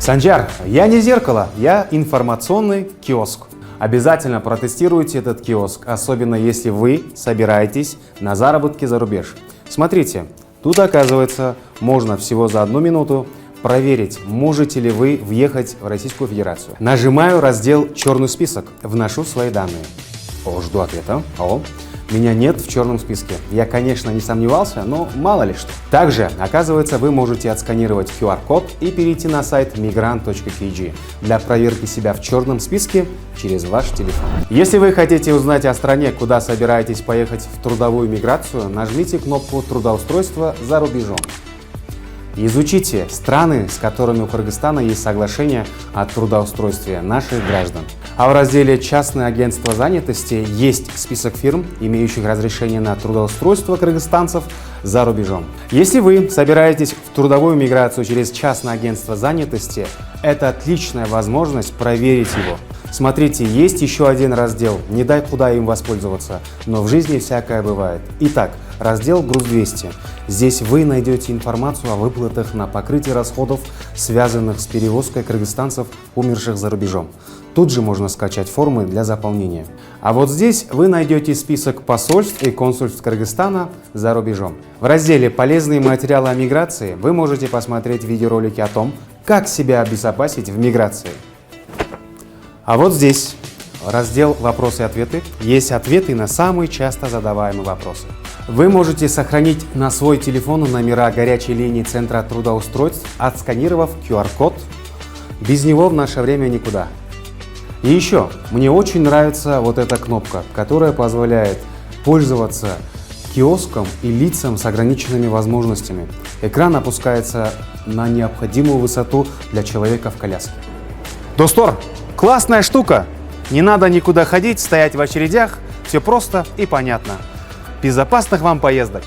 Санжар, я не зеркало, я информационный киоск. Обязательно протестируйте этот киоск, особенно если вы собираетесь на заработки за рубеж. Смотрите, тут оказывается можно всего за 1 минуту проверить, можете ли вы въехать в Российскую Федерацию. Нажимаю раздел «Черный список», вношу свои данные. Жду ответа. Меня нет в черном списке. Я, конечно, не сомневался, но мало ли что. Также, оказывается, вы можете отсканировать QR-код и перейти на сайт migrant.kg для проверки себя в черном списке через ваш телефон. Если вы хотите узнать о стране, куда собираетесь поехать в трудовую миграцию, нажмите кнопку «Трудоустройство за рубежом». Изучите страны, с которыми у Кыргызстана есть соглашение о трудоустройстве наших граждан. А в разделе «Частные агентства занятости» есть список фирм, имеющих разрешение на трудоустройство кыргызстанцев за рубежом. Если вы собираетесь в трудовую миграцию через частное агентство занятости, это отличная возможность проверить его. Смотрите, есть еще один раздел, не дай куда им воспользоваться, но в жизни всякое бывает. Итак, раздел «Груз 200». Здесь вы найдете информацию о выплатах на покрытие расходов, связанных с перевозкой кыргызстанцев, умерших за рубежом. Тут же можно скачать формы для заполнения. А вот здесь вы найдете список посольств и консульств Кыргызстана за рубежом. В разделе «Полезные материалы о миграции» вы можете посмотреть видеоролики о том, как себя обезопасить в миграции. А вот здесь раздел «Вопросы и ответы». Есть ответы на самые часто задаваемые вопросы. Вы можете сохранить на свой телефон номера горячей линии Центра трудоустройств, отсканировав QR-код. Без него в наше время никуда. И еще, мне очень нравится вот эта кнопка, которая позволяет пользоваться киоском и лицам с ограниченными возможностями. Экран опускается на необходимую высоту для человека в коляске. Достор! Классная штука! Не надо никуда ходить, стоять в очередях, все просто и понятно. Безопасных вам поездок!